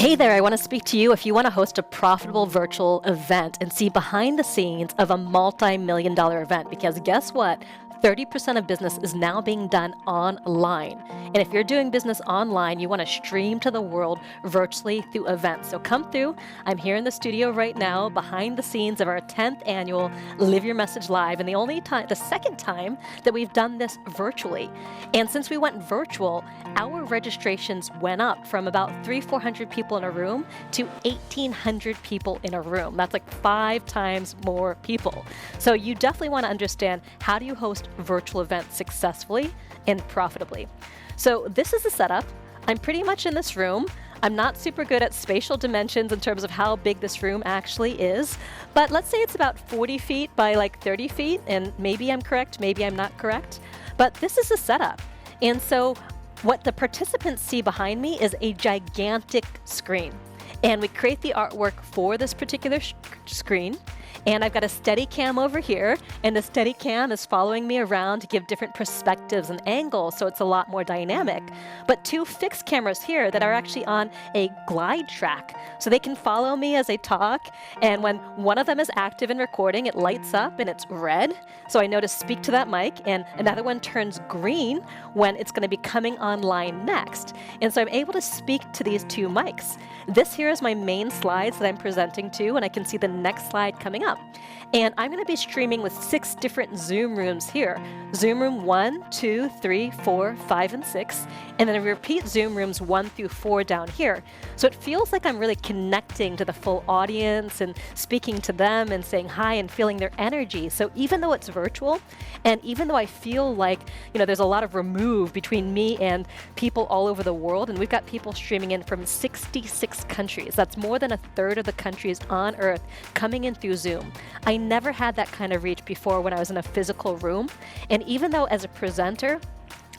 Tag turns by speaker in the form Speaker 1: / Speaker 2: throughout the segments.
Speaker 1: Hey there, I want to speak to you if you want to host a profitable virtual event and see behind the scenes of a multi-million-dollar event, because guess what? 30% of business is now being done online. And if you're doing business online, you want to stream to the world virtually through events. So come through. I'm here in the studio right now behind the scenes of our 10th annual Live Your Message Live, and the second time that we've done this virtually. And since we went virtual, our registrations went up from about 300-400 people in a room to 1,800 people in a room. That's like 5 times more people. So you definitely want to understand, how do you host virtual events successfully and profitably? So this is the setup. I'm pretty much in this room. I'm not super good at spatial dimensions in terms of how big this room actually is, but let's say it's about 40 feet by like 30 feet, and maybe I'm correct, maybe I'm not correct, but this is the setup. And so what the participants see behind me is a gigantic screen, and we create the artwork for this particular screen. And I've got a Steadicam over here, and the Steadicam is following me around to give different perspectives and angles, so it's a lot more dynamic. But 2 fixed cameras here that are actually on a glide track, so they can follow me as I talk, and when one of them is active and recording, it lights up and it's red, so I know to speak to that mic, and another one turns green when it's going to be coming online next. And so I'm able to speak to these 2 mics. This here is my main slides that I'm presenting to, and I can see the next slide coming up. And I'm going to be streaming with 6 different Zoom rooms here. Zoom room 1, 2, 3, 4, 5, and 6. And then I repeat Zoom rooms 1 through 4 down here. So it feels like I'm really connecting to the full audience and speaking to them and saying hi and feeling their energy. So even though it's virtual, and even though I feel like, there's a lot of remove between me and people all over the world, and we've got people streaming in from 66 countries. That's more than 1/3 of the countries on Earth coming in through Zoom. I never had that kind of reach before when I was in a physical room. And even though as a presenter,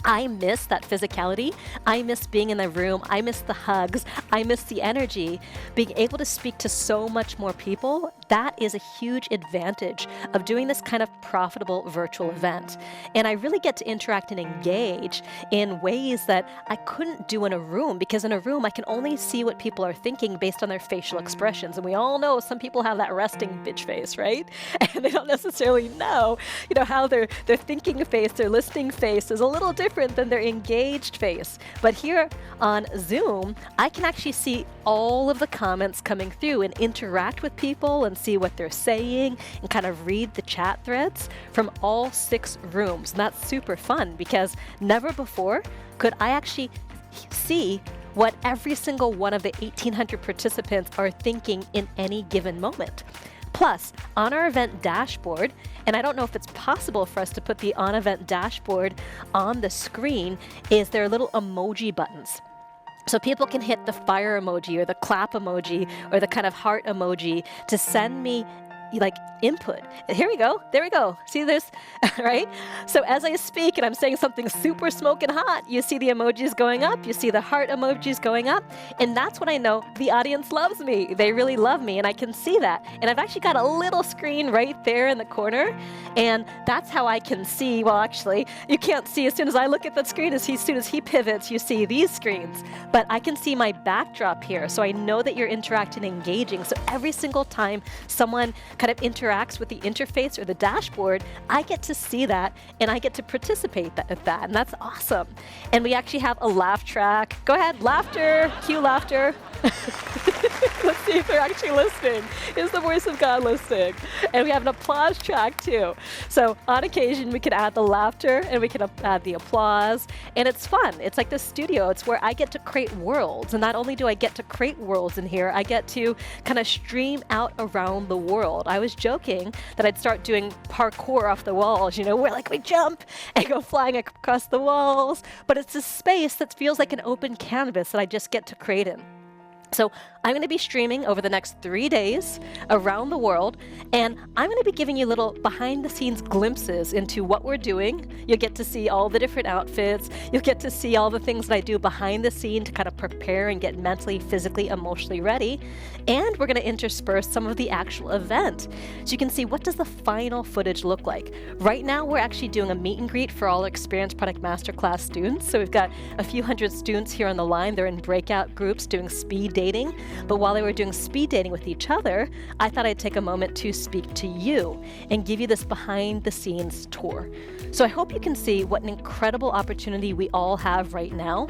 Speaker 1: I miss that physicality, I miss being in the room, I miss the hugs, I miss the energy, being able to speak to so much more people, that is a huge advantage of doing this kind of profitable virtual event. And I really get to interact and engage in ways that I couldn't do in a room, because in a room I can only see what people are thinking based on their facial expressions. And we all know some people have that resting bitch face, right? And they don't necessarily know, how their thinking face, their listening face is a little different than their engaged face. But here on Zoom, I can actually see all of the comments coming through and interact with people and see what they're saying and kind of read the chat threads from all 6 rooms. And that's super fun, because never before could I actually see what every single one of the 1,800 participants are thinking in any given moment. Plus, on our event dashboard, and I don't know if it's possible for us to put the on-event dashboard on the screen, is there are little emoji buttons. So people can hit the fire emoji or the clap emoji or the kind of heart emoji to send me input. Here we go. There we go. See this? Right? So as I speak and I'm saying something super smoking hot, you see the emojis going up, you see the heart emojis going up, and that's when I know the audience loves me. They really love me, and I can see that. And I've actually got a little screen right there in the corner, and that's how I can see. Well, actually, you can't see as soon as I look at that screen. As soon as he pivots, you see these screens. But I can see my backdrop here, so I know that you're interacting and engaging. So every single time someone kind of interacts with the interface or the dashboard, I get to see that, and I get to participate at that, and that's awesome. And we actually have a laugh track. Go ahead, laughter, cue laughter. Let's see if they're actually listening. Is the voice of God listening? And we have an applause track too. So on occasion, we can add the laughter and we can add the applause, and it's fun. It's like the studio. It's where I get to create worlds, and not only do I get to create worlds in here, I get to kind of stream out around the world. I was joking that I'd start doing parkour off the walls, where we jump and go flying across the walls, but it's a space that feels like an open canvas that I just get to create in. So I'm going to be streaming over the next 3 days around the world, and I'm going to be giving you little behind-the-scenes glimpses into what we're doing. You'll get to see all the different outfits. You'll get to see all the things that I do behind the scene to kind of prepare and get mentally, physically, emotionally ready. And we're going to intersperse some of the actual event, so you can see what does the final footage look like. Right now, we're actually doing a meet and greet for all Experience Product Masterclass students. So we've got a few hundred students here on the line. They're in breakout groups doing speed dating. But while they were doing speed dating with each other, I thought I'd take a moment to speak to you and give you this behind the scenes tour. So I hope you can see what an incredible opportunity we all have right now.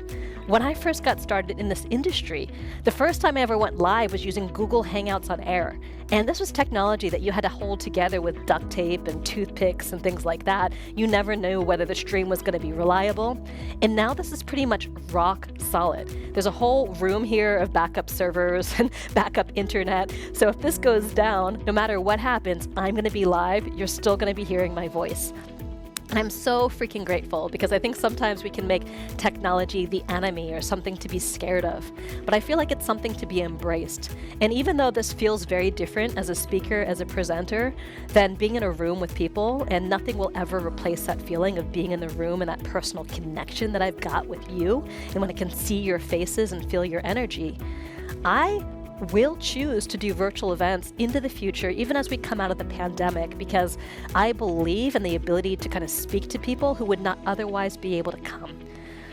Speaker 1: When I first got started in this industry, the first time I ever went live was using Google Hangouts on Air. And this was technology that you had to hold together with duct tape and toothpicks and things like that. You never knew whether the stream was going to be reliable. And now this is pretty much rock solid. There's a whole room here of backup servers and backup internet. So if this goes down, no matter what happens, I'm going to be live. You're still going to be hearing my voice. And I'm so freaking grateful because I think sometimes we can make technology the enemy or something to be scared of. But I feel like it's something to be embraced. And even though this feels very different as a speaker, as a presenter, than being in a room with people, and nothing will ever replace that feeling of being in the room and that personal connection that I've got with you, and when I can see your faces and feel your energy, I will choose to do virtual events into the future, even as we come out of the pandemic, because I believe in the ability to kind of speak to people who would not otherwise be able to come.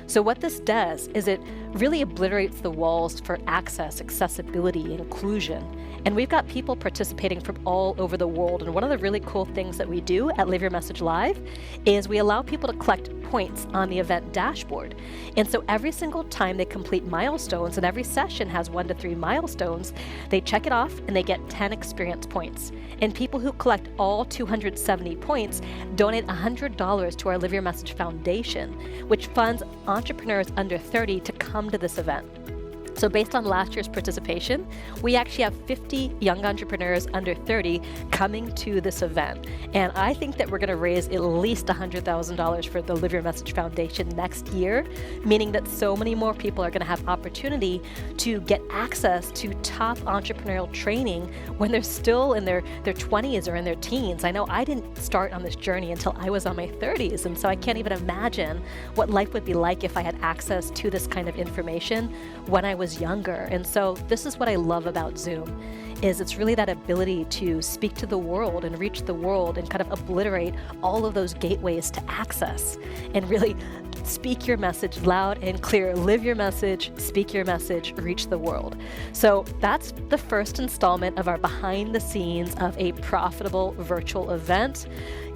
Speaker 1: So what this does is it really obliterates the walls for access, accessibility, inclusion. And we've got people participating from all over the world. And one of the really cool things that we do at Live Your Message Live is we allow people to collect points on the event dashboard. And so every single time they complete milestones, and every session has 1 to 3 milestones, they check it off and they get 10 experience points. And people who collect all 270 points donate $100 to our Live Your Message Foundation, which funds entrepreneurs under 30 to come to this event. So based on last year's participation, we actually have 50 young entrepreneurs under 30 coming to this event. And I think that we're going to raise at least $100,000 for the Live Your Message Foundation next year, meaning that so many more people are going to have opportunity to get access to top entrepreneurial training when they're still in their 20s or in their teens. I know I didn't start on this journey until I was on my 30s, and so I can't even imagine what life would be like if I had access to this kind of information when I was younger. And so this is what I love about Zoom, is it's really that ability to speak to the world and reach the world and kind of obliterate all of those gateways to access and really speak your message loud and clear. Live your message, speak your message, reach the world. So that's the first installment of our behind the scenes of a profitable virtual event.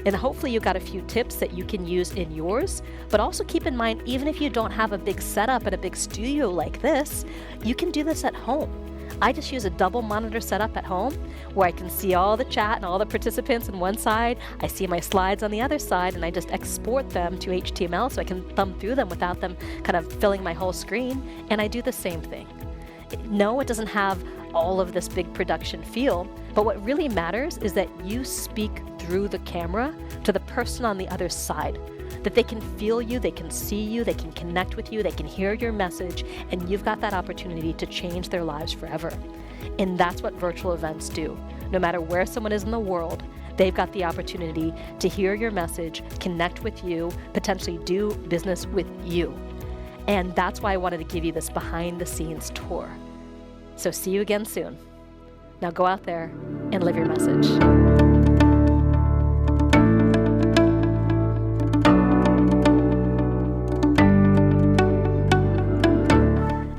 Speaker 1: And hopefully you got a few tips that you can use in yours, but also keep in mind, even if you don't have a big setup and a big studio like this, you can do this at home. I just use a double monitor setup at home where I can see all the chat and all the participants on one side. I see my slides on the other side, and I just export them to HTML so I can thumb through them without them kind of filling my whole screen. And I do the same thing. No, it doesn't have all of this big production feel, but what really matters is that you speak through the camera to the person on the other side, that they can feel you, they can see you, they can connect with you, they can hear your message, and you've got that opportunity to change their lives forever. And that's what virtual events do. No matter where someone is in the world, they've got the opportunity to hear your message, connect with you, potentially do business with you. And that's why I wanted to give you this behind the scenes tour. So see you again soon. Now go out there and live your message.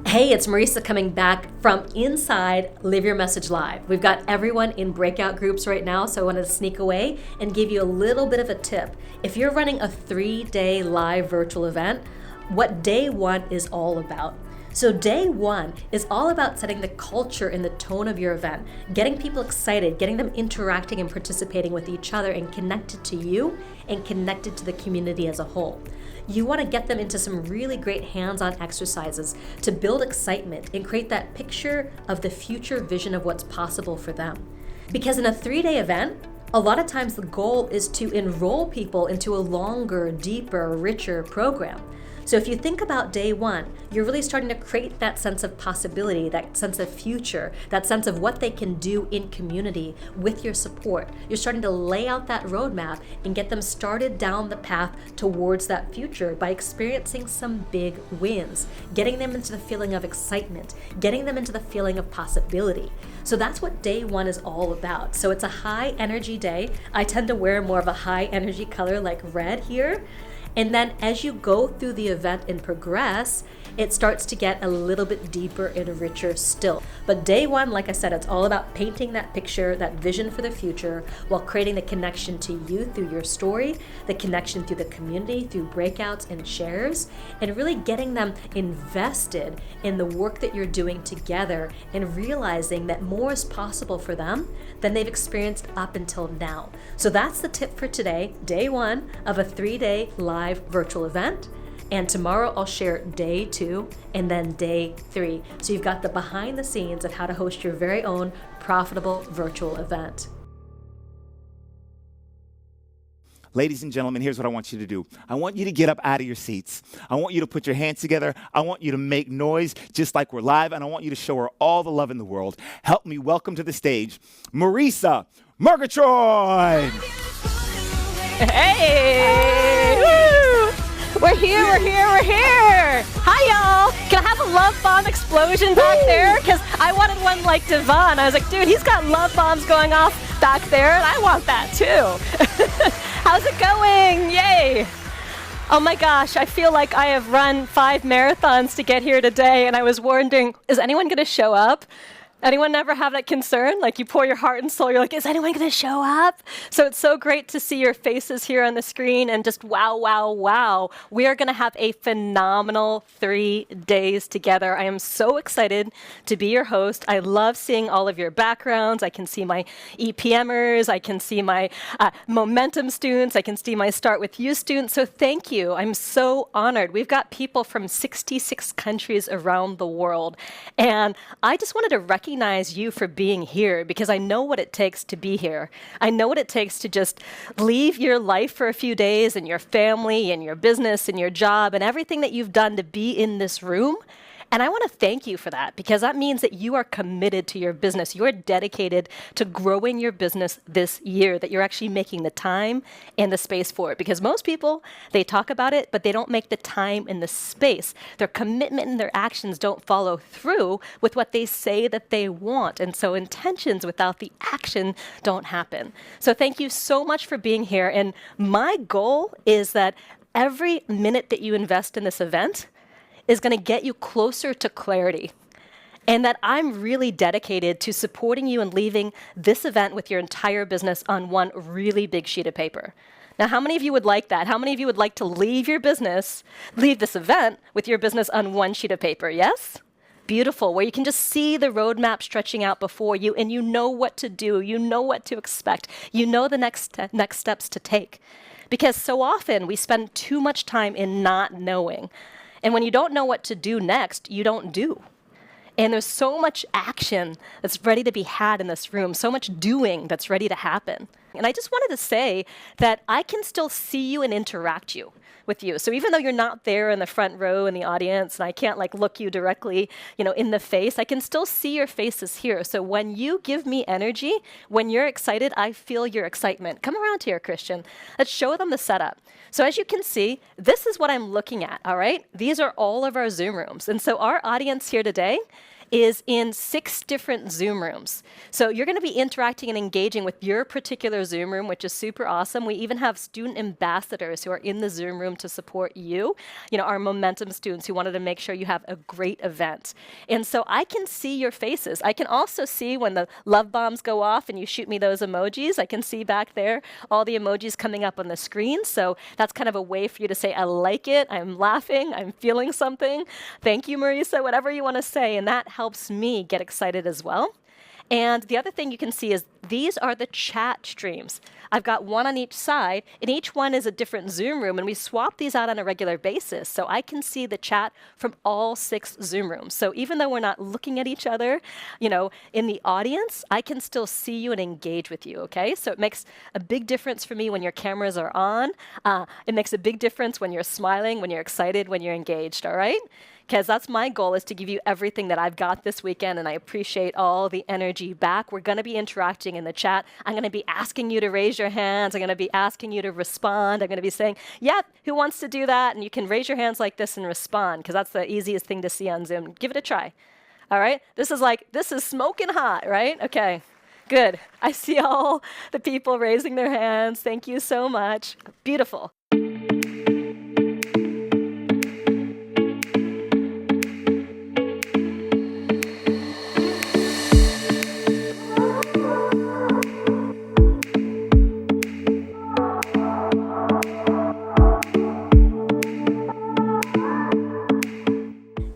Speaker 1: Hey, it's Marisa coming back from inside Live Your Message Live. We've got everyone in breakout groups right now, so I wanted to sneak away and give you a little bit of a tip. If you're running a 3-day live virtual event, what day one is all about. So day one is all about setting the culture and the tone of your event, getting people excited, getting them interacting and participating with each other and connected to you and connected to the community as a whole. You want to get them into some really great hands-on exercises to build excitement and create that picture of the future vision of what's possible for them. Because in a 3-day event, a lot of times the goal is to enroll people into a longer, deeper, richer program. So if you think about day one, you're really starting to create that sense of possibility, that sense of future, that sense of what they can do in community with your support. You're starting to lay out that roadmap and get them started down the path towards that future by experiencing some big wins, getting them into the feeling of excitement, getting them into the feeling of possibility. So that's what day one is all about. So it's a high energy day. I tend to wear more of a high energy color like red here. And then as you go through the event and progress, it starts to get a little bit deeper and richer still. But day one, like I said, it's all about painting that picture, that vision for the future, while creating the connection to you through your story, the connection through the community, through breakouts and shares, and really getting them invested in the work that you're doing together and realizing that more is possible for them than they've experienced up until now. So that's the tip for today, day one of a 3-day live virtual event. And tomorrow I'll share day 2 and then day 3. So you've got the behind the scenes of how to host your very own profitable virtual event.
Speaker 2: Ladies and gentlemen, here's what I want you to do. I want you to get up out of your seats. I want you to put your hands together. I want you to make noise just like we're live, and I want you to show her all the love in the world. Help me welcome to the stage, Marisa Murgatroyd.
Speaker 1: Hey! Woo! We're here. Hi, y'all. Can I have a love bomb explosion back there? Because I wanted one like Devon. I was like, dude, he's got love bombs going off back there, and I want that too. How's it going? Yay. Oh my gosh, I feel like I have run 5 marathons to get here today, and I was wondering, is anyone going to show up? Anyone ever have that concern? Like you pour your heart and soul, you're like, is anyone going to show up? So it's so great to see your faces here on the screen and just wow, wow, wow. We are going to have a phenomenal 3 days together. I am so excited to be your host. I love seeing all of your backgrounds. I can see my EPMers. I can see my momentum students. I can see my Start With You students. So thank you. I'm so honored. We've got people from 66 countries around the world. And I just wanted to recognize you for being here because I know what it takes to be here. I know what it takes to just leave your life for a few days and your family and your business and your job and everything that you've done to be in this room. And I want to thank you for that because that means that you are committed to your business. You are dedicated to growing your business this year, that you're actually making the time and the space for it. Because most people, they talk about it, but they don't make the time and the space. Their commitment and their actions don't follow through with what they say that they want. And so intentions without the action don't happen. So thank you so much for being here. And my goal is that every minute that you invest in this event is going to get you closer to clarity. And that I'm really dedicated to supporting you and leaving this event with your entire business on one really big sheet of paper. Now, how many of you would like that? How many of you would like to leave this event with your business on one sheet of paper? Yes? Beautiful, where you can just see the roadmap stretching out before you and you know what to do, you know what to expect, you know the next steps to take. Because so often we spend too much time in not knowing. And when you don't know what to do next, you don't do. And there's so much action that's ready to be had in this room, so much doing that's ready to happen. And I just wanted to say that I can still see you and interact with you. So even though you're not there in the front row in the audience and I can't like look you directly, in the face, I can still see your faces here. So when you give me energy, when you're excited, I feel your excitement. Come around here, Christian. Let's show them the setup. So as you can see, this is what I'm looking at, all right? These are all of our Zoom rooms. And so our audience here today is in 6 different Zoom rooms. So you're going to be interacting and engaging with your particular Zoom room, which is super awesome. We even have student ambassadors who are in the Zoom room to support you, our momentum students who wanted to make sure you have a great event. And so I can see your faces. I can also see when the love bombs go off and you shoot me those emojis. I can see back there all the emojis coming up on the screen. So that's kind of a way for you to say, I like it, I'm laughing, I'm feeling something. Thank you, Marisa, whatever you want to say. And that helps me get excited as well. And the other thing you can see is these are the chat streams. I've got one on each side, and each one is a different Zoom room, and we swap these out on a regular basis. So I can see the chat from all 6 Zoom rooms. So even though we're not looking at each other, in the audience, I can still see you and engage with you, okay? So it makes a big difference for me when your cameras are on. It makes a big difference when you're smiling, when you're excited, when you're engaged, all right? Because that's my goal, is to give you everything that I've got this weekend, and I appreciate all the energy back. We're going to be interacting in the chat. I'm going to be asking you to raise your hands. I'm going to be asking you to respond. I'm going to be saying, yep, who wants to do that? And you can raise your hands like this and respond, because that's the easiest thing to see on Zoom. Give it a try. All right? This is smoking hot, right? Okay, good. I see all the people raising their hands. Thank you so much. Beautiful.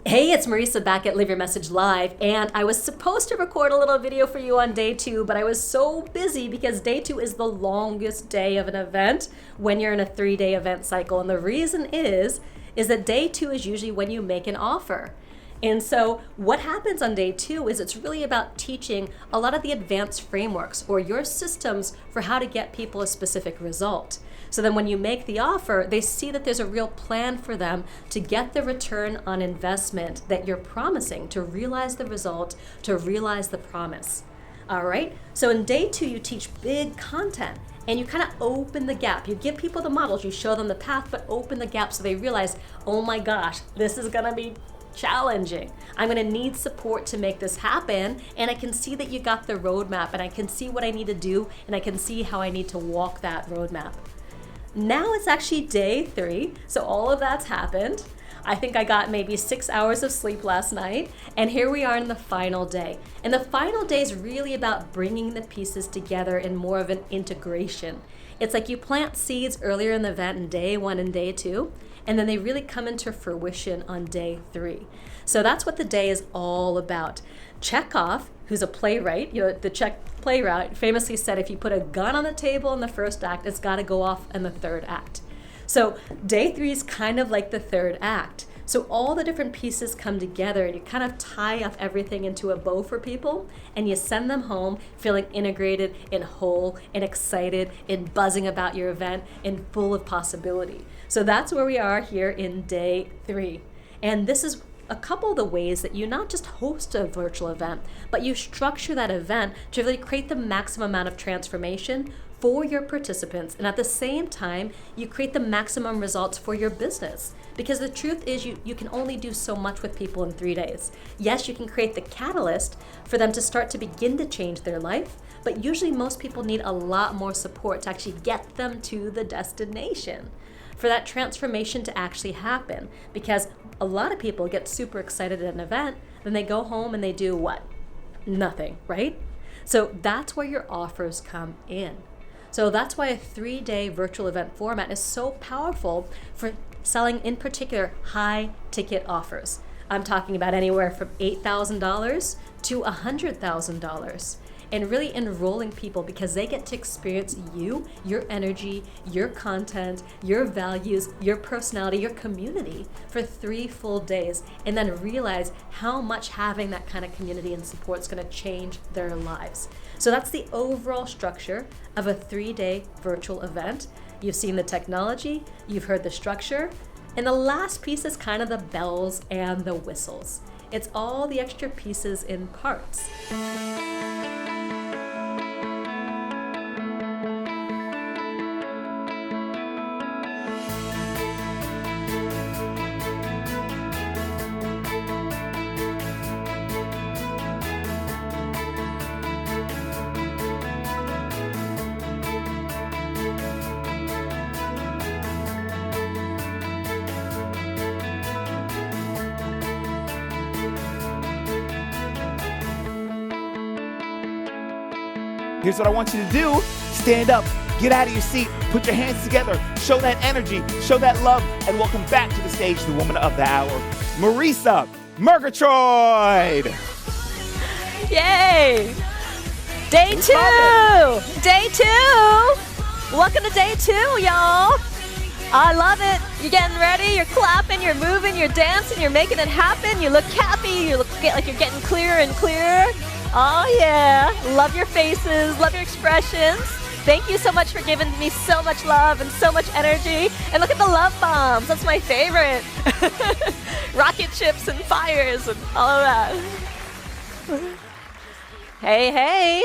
Speaker 1: Hey, it's Marisa back at Live Your Message Live, and I was supposed to record a little video for you on day 2, but I was so busy because day 2 is the longest day of an event when you're in a 3-day event cycle. And the reason is that day 2 is usually when you make an offer. And so what happens on day 2 is it's really about teaching a lot of the advanced frameworks or your systems for how to get people a specific result. So then when you make the offer, they see that there's a real plan for them to get the return on investment that you're promising, to realize the result, to realize the promise. All right? So in day 2, you teach big content and you kind of open the gap. You give people the models, you show them the path, but open the gap so they realize, oh my gosh, this is gonna be challenging. I'm gonna need support to make this happen, and I can see that you got the roadmap, and I can see what I need to do, and I can see how I need to walk that roadmap. Now it's actually day 3, so all of that's happened. I think I got maybe 6 hours of sleep last night, and here we are in the final day. And the final day is really about bringing the pieces together in more of an integration. It's like you plant seeds earlier in the event in day 1 and day 2, and then they really come into fruition on day 3. So that's what the day is all about. Chekhov, who's a playwright, the Czech playwright, famously said if you put a gun on the table in the first act, it's got to go off in the third act. So day 3 is kind of like the third act. So all the different pieces come together and you kind of tie up everything into a bow for people and you send them home feeling integrated and whole and excited and buzzing about your event and full of possibility. So that's where we are here in day 3. And this is a couple of the ways that you not just host a virtual event, but you structure that event to really create the maximum amount of transformation for your participants. And at the same time, you create the maximum results for your business. Because the truth is you can only do so much with people in 3 days. Yes, you can create the catalyst for them to start to begin to change their life, but usually most people need a lot more support to actually get them to the destination, for that transformation to actually happen. Because a lot of people get super excited at an event, then they go home and they do what? Nothing, right? So that's where your offers come in. So that's why a 3-day virtual event format is so powerful for selling, in particular, high ticket offers. I'm talking about anywhere from $8,000 to $100,000. And really enrolling people because they get to experience you, your energy, your content, your values, your personality, your community for 3 full days, and then realize how much having that kind of community and support is going to change their lives. So that's the overall structure of a 3-day virtual event. You've seen the technology, you've heard the structure, and the last piece is kind of the bells and the whistles. It's all the extra pieces in parts.
Speaker 2: Here's what I want you to do. Stand up, get out of your seat, put your hands together, show that energy, show that love, and welcome back to the stage, the woman of the hour, Marisa Murgatroyd.
Speaker 1: Yay! Day 2! Day 2! Welcome to day 2, y'all. I love it. You're getting ready, you're clapping, you're moving, you're dancing, you're making it happen. You look happy, you look like you're getting clearer and clearer. Oh yeah, love your faces, love your expressions. Thank you so much for giving me so much love and so much energy. And look at the love bombs, that's my favorite. Rocket ships and fires and all of that. Hey, hey.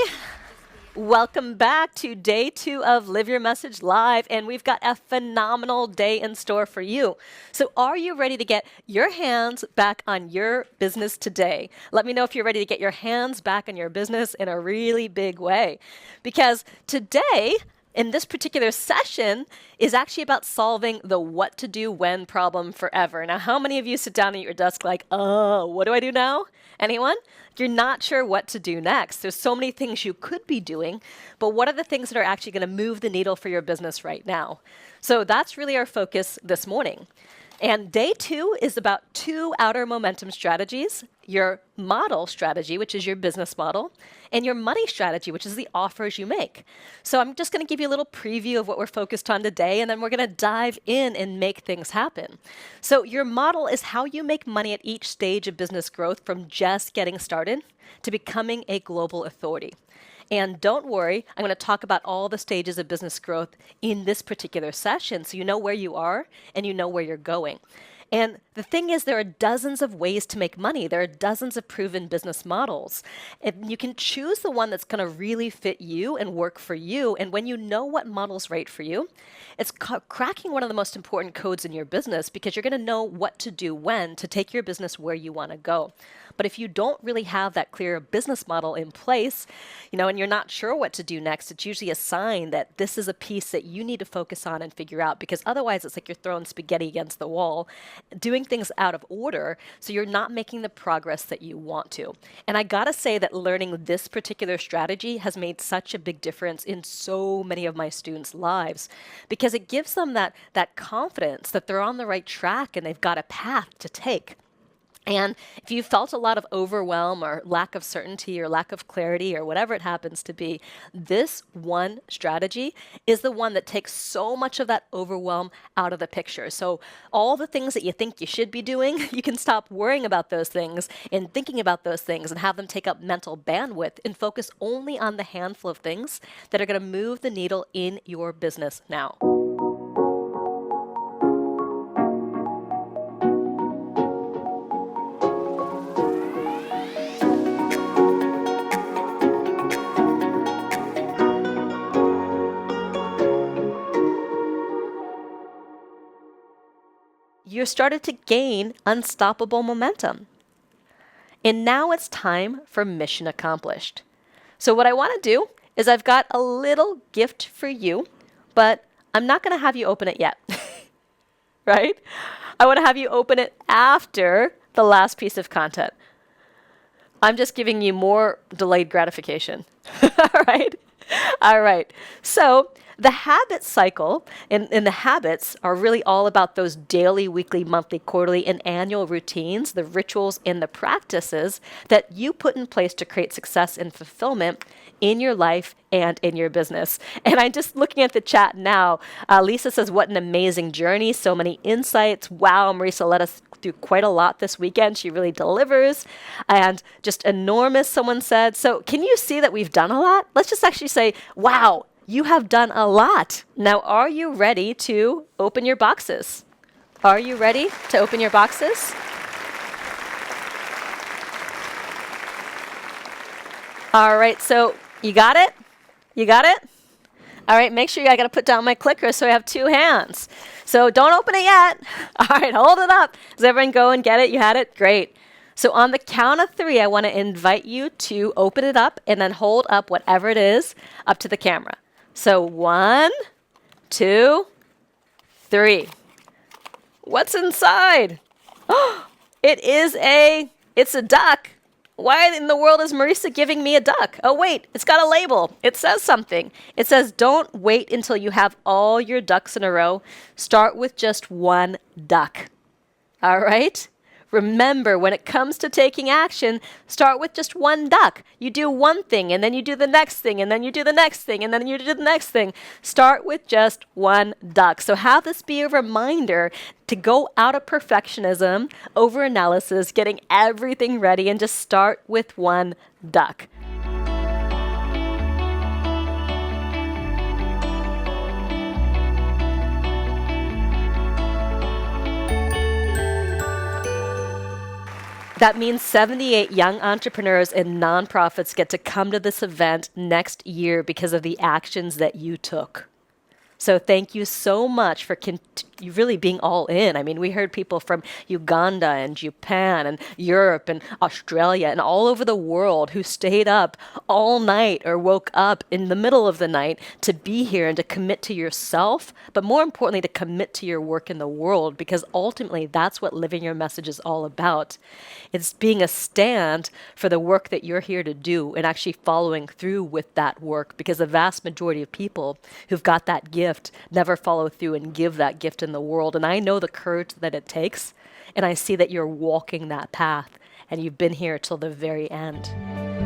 Speaker 1: Welcome back to day 2 of Live Your Message Live, and we've got a phenomenal day in store for you. So are you ready to get your hands back on your business today? Let me know if you're ready to get your hands back on your business in a really big way. Because today, in this particular session, is actually about solving the what to do when problem forever. Now, how many of you sit down at your desk like, oh, what do I do now? Anyone? You're not sure what to do next. There's so many things you could be doing, but what are the things that are actually going to move the needle for your business right now? So that's really our focus this morning. And day 2 is about 2 outer momentum strategies: your model strategy, which is your business model, and your money strategy, which is the offers you make. So I'm just going to give you a little preview of what we're focused on today, and then we're going to dive in and make things happen. So your model is how you make money at each stage of business growth, from just getting started to becoming a global authority. And don't worry, I'm going to talk about all the stages of business growth in this particular session, so you know where you are and you know where you're going. And the thing is, there are dozens of ways to make money. There are dozens of proven business models. And you can choose the one that's going to really fit you and work for you. And when you know what model's right for you, it's cracking one of the most important codes in your business, because you're going to know what to do when to take your business where you want to go. But if you don't really have that clear business model in place, and you're not sure what to do next, it's usually a sign that this is a piece that you need to focus on and figure out, because otherwise it's like you're throwing spaghetti against the wall, doing things out of order, so you're not making the progress that you want to. And I gotta say that learning this particular strategy has made such a big difference in so many of my students' lives, because it gives them that confidence that they're on the right track and they've got a path to take. And if you felt a lot of overwhelm or lack of certainty or lack of clarity or whatever it happens to be, this one strategy is the one that takes so much of that overwhelm out of the picture. So all the things that you think you should be doing, you can stop worrying about those things and thinking about those things and have them take up mental bandwidth and focus only on the handful of things that are going to move the needle in your business now. You started to gain unstoppable momentum. And now it's time for mission accomplished. So what I want to do is, I've got a little gift for you, but I'm not going to have you open it yet, right? I want to have you open it after the last piece of content. I'm just giving you more delayed gratification, all right? All right. So the habit cycle and the habits are really all about those daily, weekly, monthly, quarterly, and annual routines, the rituals and the practices that you put in place to create success and fulfillment in your life and in your business. And I'm just looking at the chat now. Lisa says, what an amazing journey. So many insights. Wow, Marisa led us through quite a lot this weekend. She really delivers. And just enormous, someone said. So can you see that we've done a lot? Let's just actually say, wow, you have done a lot. Now, are you ready to open your boxes? Are you ready to open your boxes? All right, so you got it? You got it? All right, make sure I got to put down my clicker so I have 2 hands. So don't open it yet. All right, hold it up. Does everyone go and get it? You had it? Great. So on the count of 3, I want to invite you to open it up and then hold up whatever it is up to the camera. So 1, 2, 3. What's inside? Oh, it's a duck. Why in the world is Marisa giving me a duck? Oh, wait, it's got a label. It says something. It says, don't wait until you have all your ducks in a row. Start with just 1 duck. All right? Remember, when it comes to taking action, start with just 1 duck. You do one thing, and then you do the next thing, and then you do the next thing, and then you do the next thing. Start with just 1 duck. So have this be a reminder to go out of perfectionism, over-analysis, getting everything ready, and just start with 1 duck. That means 78 young entrepreneurs and nonprofits get to come to this event next year because of the actions that you took. So thank you so much for you really being all in. I mean, we heard people from Uganda and Japan and Europe and Australia and all over the world who stayed up all night or woke up in the middle of the night to be here and to commit to yourself, but more importantly, to commit to your work in the world, because ultimately that's what living your message is all about. It's being a stand for the work that you're here to do and actually following through with that work, because the vast majority of people who've got that gift gift, never follow through and give that gift in the world. And I know the courage that it takes, and I see that you're walking that path, and you've been here till the very end.